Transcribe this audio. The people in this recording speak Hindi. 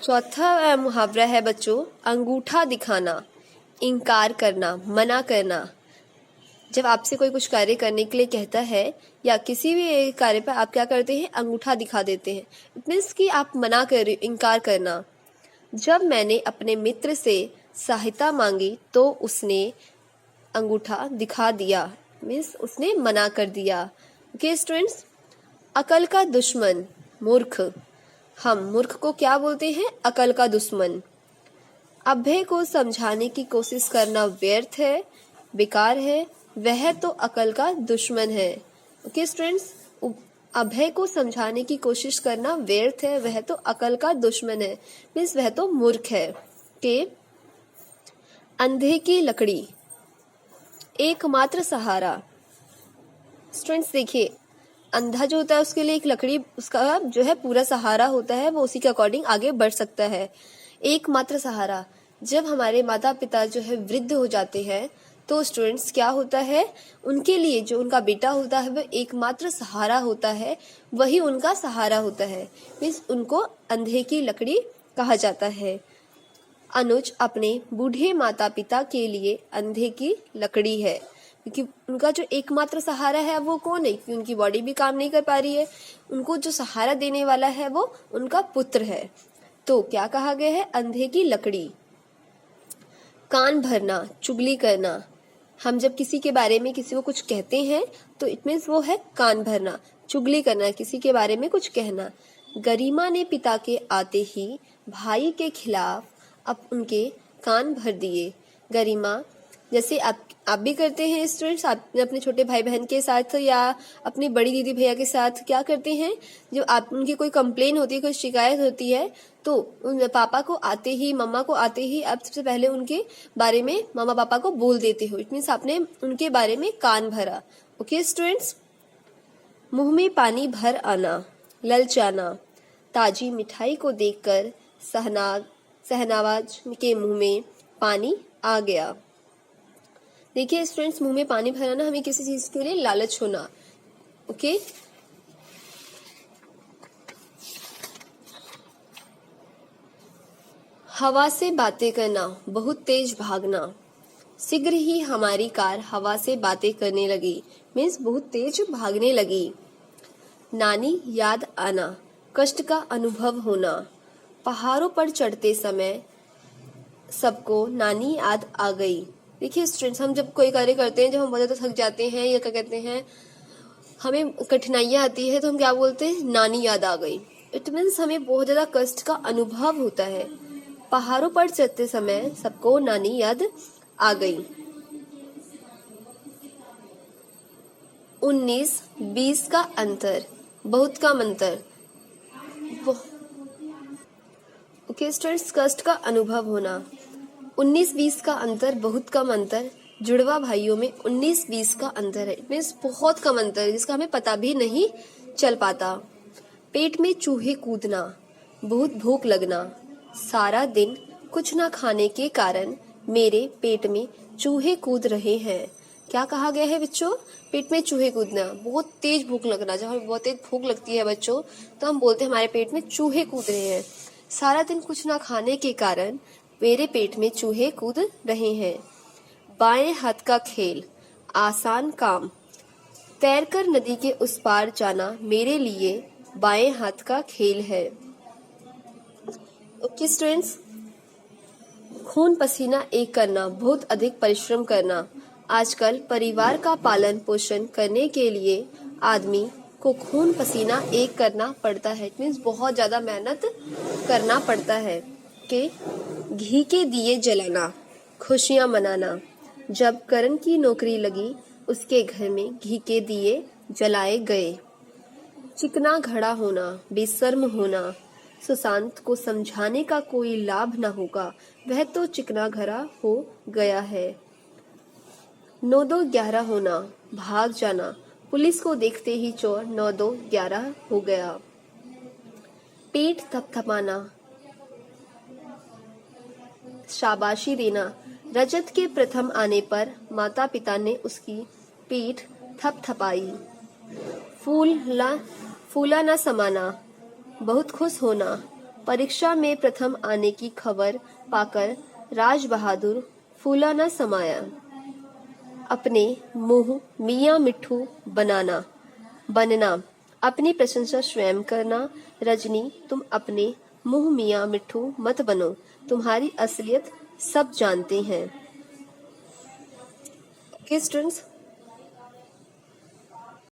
चौथा मुहावरा है बच्चों, अंगूठा दिखाना, इनकार करना, मना करना। जब आपसे कोई कुछ कार्य करने के लिए कहता है या किसी भी कार्य पर आप क्या करते हैं, अंगूठा दिखा देते हैं। इट मीन्स कि आप मना कर, इनकार करना। जब मैंने अपने मित्र से सहायता मांगी तो उसने अंगूठा दिखा दिया, मीन्स उसने मना कर दिया। ओके स्टूडेंट्स, अकल का दुश्मन मूर्ख। हम मूर्ख को क्या बोलते हैं, अकल का दुश्मन। अभय को समझाने की कोशिश करना व्यर्थ है, बेकार है, वह तो अकल का दुश्मन है। ओके स्टूडेंट्स, अभय को समझाने की कोशिश करना व्यर्थ है, वह तो अकल का दुश्मन है, मीन्स वह तो मूर्ख है। के अंधे की लकड़ी एकमात्र सहारा। स्टूडेंट्स देखिए, अंधा जो होता है उसके लिए एक लकड़ी उसका जो है पूरा सहारा होता है, वो उसी के अकॉर्डिंग आगे बढ़ सकता है। एकमात्र सहारा, जब हमारे माता पिता जो है वृद्ध हो जाते हैं तो स्टूडेंट्स क्या होता है, उनके लिए जो उनका बेटा होता है वह एकमात्र सहारा होता है, वही उनका सहारा होता है, मीन्स उनको अंधे की लकड़ी कहा जाता है। अनुज अपने बूढ़े माता पिता के लिए अंधे की लकड़ी है, क्योंकि उनका जो एकमात्र सहारा है वो कौन है, क्योंकि उनकी बॉडी भी काम नहीं कर पा रही है, उनको जो सहारा देने वाला है वो उनका पुत्र है। तो क्या कहा गया है, अंधे की लकड़ी। कान भरना, चुगली करना। हम जब किसी के बारे में किसी को कुछ कहते हैं तो इट मीन्स वो है कान भरना, चुगली करना, किसी के बारे में कुछ कहना। गरिमा ने पिता के आते ही भाई के खिलाफ अब उनके कान भर दिए। गरिमा जैसे आप भी करते हैं स्टूडेंट्स, आप अपने छोटे भाई बहन के साथ या अपनी बड़ी दीदी भैया के साथ क्या करते हैं, जब आप उनकी कोई कंप्लेन होती है, कोई शिकायत होती है तो उन पापा को आते ही, मम्मा को आते ही आप सबसे पहले उनके बारे में मामा पापा को बोल देते हो। इट मीन्स आपने उनके बारे में कान भरा। ओके स्टूडेंट्स, मुंह में पानी भर आना, ललचाना। ताजी मिठाई को देखकर शहनावाज के मुंह में पानी आ गया। देखिए स्टूडेंट्स, मुंह में पानी भराना, हमें किसी चीज के लिए लालच होना। ओके, हवा से बातें करना, बहुत तेज भागना। शीघ्र ही हमारी कार हवा से बातें करने लगी, मीन्स बहुत तेज भागने लगी। नानी याद आना, कष्ट का अनुभव होना। पहाड़ों पर चढ़ते समय सबको नानी याद आ गई। देखिए स्टूडेंट्स, हम जब कोई कार्य करते हैं, जब हम बहुत ज्यादा थक जाते हैं या क्या कहते हैं, हमें कठिनाइयां आती है तो हम क्या बोलते हैं, नानी याद आ गई। इट मीन्स हमें बहुत ज्यादा कष्ट का अनुभव होता है। पहाड़ों पर चढ़ते समय सबको नानी याद आ गई। 19-20 का अंतर, बहुत कम अंतर। ओके स्टूडेंट्स, कष्ट का अनुभव होना। 19-20 का अंतर, बहुत कम अंतर। जुड़वा भाइयों में 19-20 का अंतर है, मीन्स बहुत कम अंतर जिसका हमें पता भी नहीं चल पाता। पेट में चूहे कूदना, बहुत भूख लगना। सारा दिन कुछ ना खाने के कारण मेरे पेट में चूहे कूद रहे हैं। क्या कहा गया है बच्चों, पेट में चूहे कूदना, बहुत तेज भूख लगना। जब हमें बहुत तेज भूख लगती है बच्चों तो हम बोलते हैं हमारे पेट में चूहे कूद रहे हैं। सारा दिन कुछ ना खाने के कारण मेरे पेट में चूहे कूद रहे हैं। बाएं हाथ का खेल, आसान काम। तैरकर नदी के उस पार जाना मेरे लिए बाएं हाथ का खेल है। ओके स्टूडेंट्स, खून पसीना एक करना, बहुत अधिक परिश्रम करना। आजकल परिवार का पालन पोषण करने के लिए आदमी को खून पसीना एक करना पड़ता है, मीन्स बहुत ज्यादा मेहनत करना पड़ता है। कि घी के दिए जलाना, खुशियां मनाना। जब करण की नौकरी लगी उसके घर में घी के दिए जलाए गए। चिकना घड़ा होना, बेशर्म होना। सुशांत को समझाने का कोई लाभ न होगा, वह तो चिकना घड़ा हो गया है। 9-2-11 होना, भाग जाना। पुलिस को देखते ही चोर 9-2-11 हो गया। पेट थपथपाना, शाबाशी देना। रजत के प्रथम आने पर माता पिता ने उसकी पीठ थपथपाई। फूला न समाना, बहुत खुश होना। परीक्षा में प्रथम आने की खबर पाकर राज बहादुर फूला न समाया। अपने मुंह मियाँ मिट्ठू बनना, अपनी प्रशंसा स्वयं करना। रजनी, तुम अपने मुंह मियाँ मिट्ठू मत बनो, तुम्हारी असलियत सब जानते हैं। Okay, students,